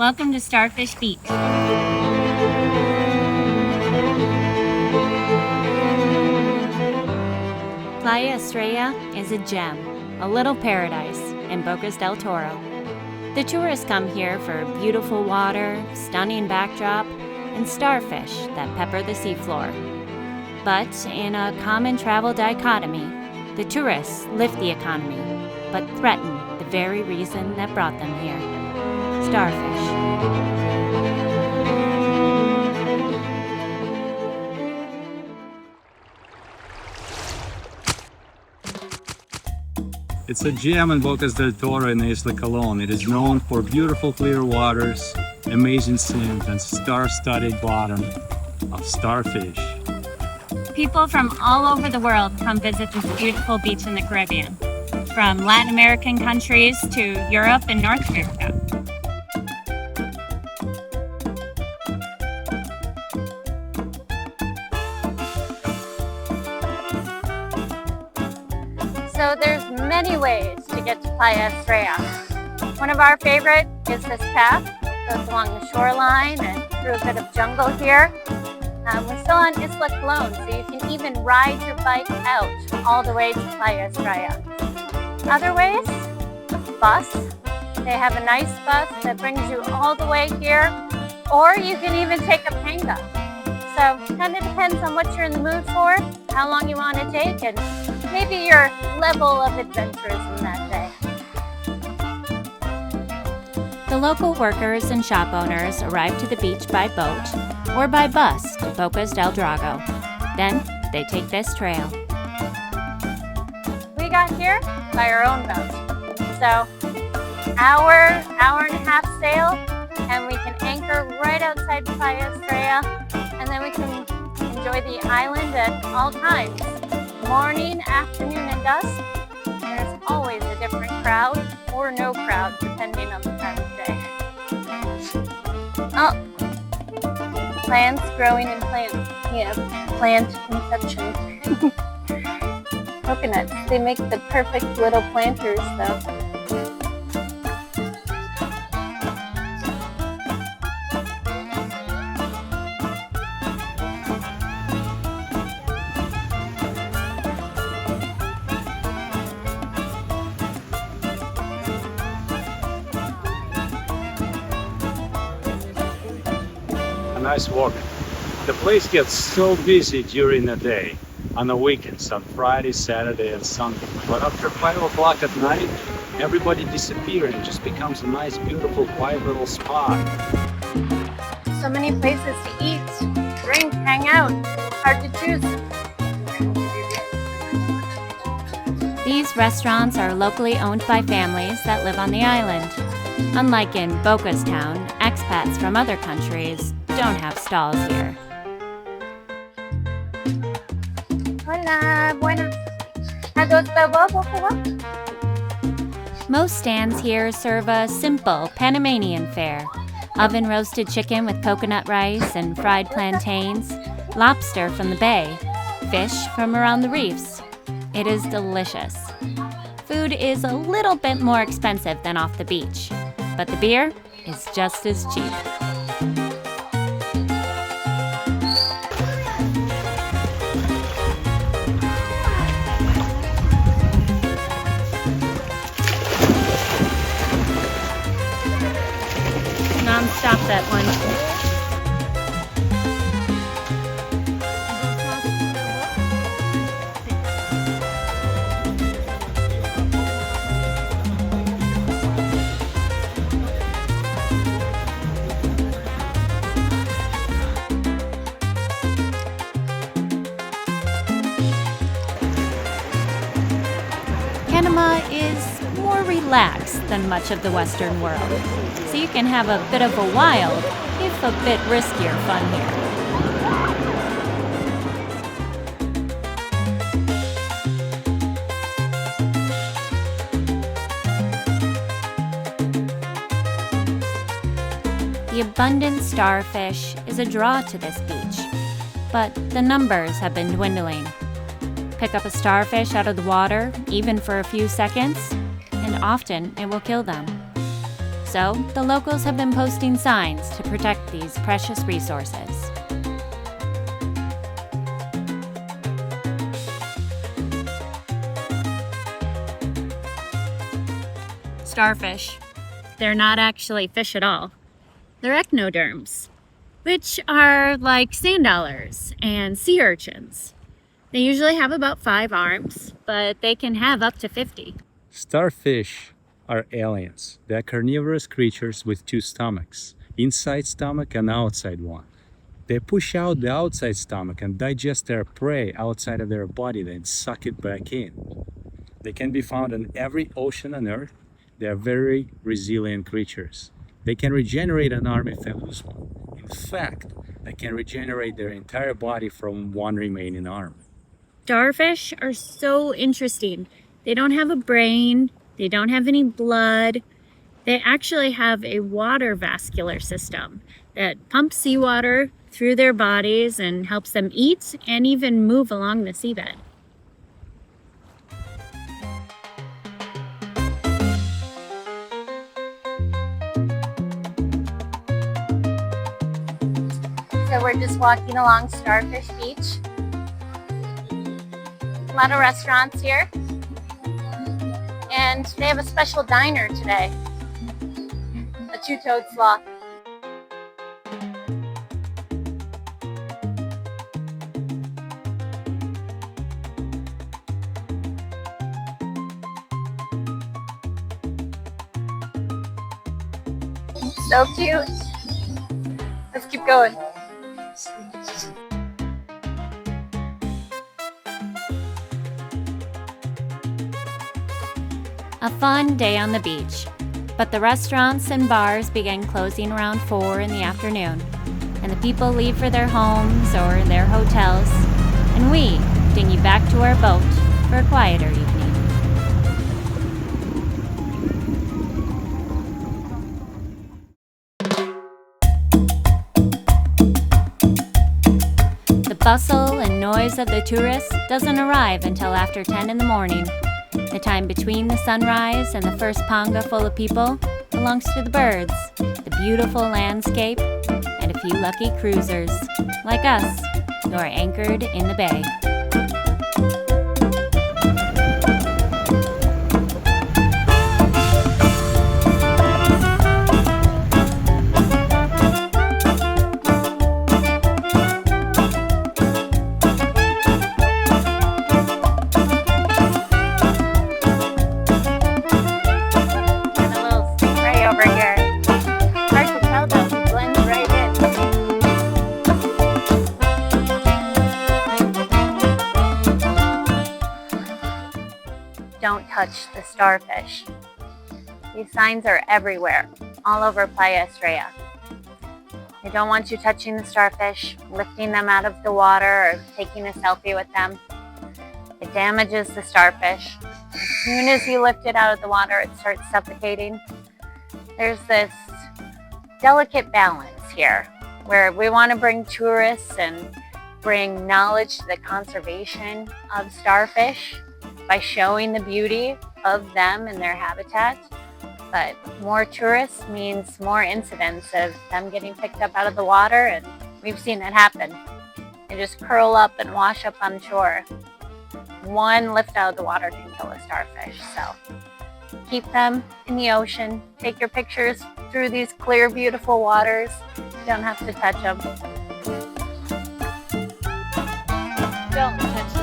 Welcome to Starfish Beach. Playa Estrella is a gem, a little paradise in Bocas Del Toro. The tourists come here for beautiful water, stunning backdrop, and starfish that pepper the seafloor. But in a common travel dichotomy, the tourists lift the economy, but threaten the very reason that brought them here: starfish. It's a gem in Bocas del Toro in Isla Colón. It is known for beautiful clear waters, amazing sand, and star-studded bottom of starfish. People from all over the world come visit this beautiful beach in the Caribbean, from Latin American countries to Europe and North America. So there's many ways to get to Playa Estrella. One of our favorite is this path. It goes along the shoreline and through a bit of jungle here. We're still on Isla Colón, so you can even ride your bike out all the way to Playa Estrella. Other ways, bus. They have a nice bus that brings you all the way here, or you can even take a panga. So it kind of depends on what you're in the mood for, how long you want to take, and maybe your level of adventurism that day. The local workers and shop owners arrive to the beach by boat or by bus to Bocas del Drago. Then they take this trail. We got here by our own boat. So hour and a half sail, and we can anchor right outside Playa Estrella, and then we can enjoy the island at all times. Morning, afternoon, and dusk. There's always a different crowd, or no crowd, depending on the time of day. Oh, plants growing in plants. Yeah, plant conception. Coconuts, they make the perfect little planters though. Nice walk. The place gets so busy during the day, on the weekends, on Friday, Saturday, and Sunday. But after 5 o'clock at night, everybody disappears. It just becomes a nice, beautiful, quiet little spot. So many places to eat, drink, hang out. Hard to choose. These restaurants are locally owned by families that live on the island. Unlike in Bocas Town, expats from other countries don't have stalls here. Hola, buenas. ¿A Most stands here serve a simple Panamanian fare: oven-roasted chicken with coconut rice and fried plantains, lobster from the bay, fish from around the reefs. It is delicious. Food is a little bit more expensive than off the beach, but the beer is just as cheap. Non-stop that one. Panama is more relaxed than much of the Western world, so you can have a bit of a wild, if a bit riskier fun here. The abundant starfish is a draw to this beach, but the numbers have been dwindling. Pick up a starfish out of the water, even for a few seconds, and often it will kill them. So, the locals have been posting signs to protect these precious resources. Starfish. They're not actually fish at all. They're echinoderms, which are like sand dollars and sea urchins. They usually have about 5 arms, but they can have up to 50. Starfish are aliens. They're carnivorous creatures with 2 stomachs, inside stomach and outside one. They push out the outside stomach and digest their prey outside of their body, then suck it back in. They can be found in every ocean on Earth. They are very resilient creatures. They can regenerate an arm if they lose one. In fact, they can regenerate their entire body from one remaining arm. Starfish are so interesting. They don't have a brain, they don't have any blood. They actually have a water vascular system that pumps seawater through their bodies and helps them eat and even move along the seabed. So we're just walking along Starfish Beach. A lot of restaurants here. And they have a special diner today. A 2-toed sloth. So cute. Let's keep going. A fun day on the beach, but the restaurants and bars begin closing around 4 in the afternoon, and the people leave for their homes or their hotels, and we dinghy back to our boat for a quieter evening. The bustle and noise of the tourists doesn't arrive until after 10 in the morning. The time between the sunrise and the first panga full of people belongs to the birds, the beautiful landscape, and a few lucky cruisers, like us, who are anchored in the bay. Don't touch the starfish. These signs are everywhere, all over Playa Estrella. They don't want you touching the starfish, lifting them out of the water, or taking a selfie with them. It damages the starfish. As soon as you lift it out of the water, it starts suffocating. There's this delicate balance here where we want to bring tourists and bring knowledge to the conservation of starfish by showing the beauty of them and their habitat. But more tourists means more incidents of them getting picked up out of the water, and we've seen it happen. They just curl up and wash up on shore. One lift out of the water can kill a starfish, so keep them in the ocean. Take your pictures through these clear, beautiful waters. You don't have to touch them. Don't touch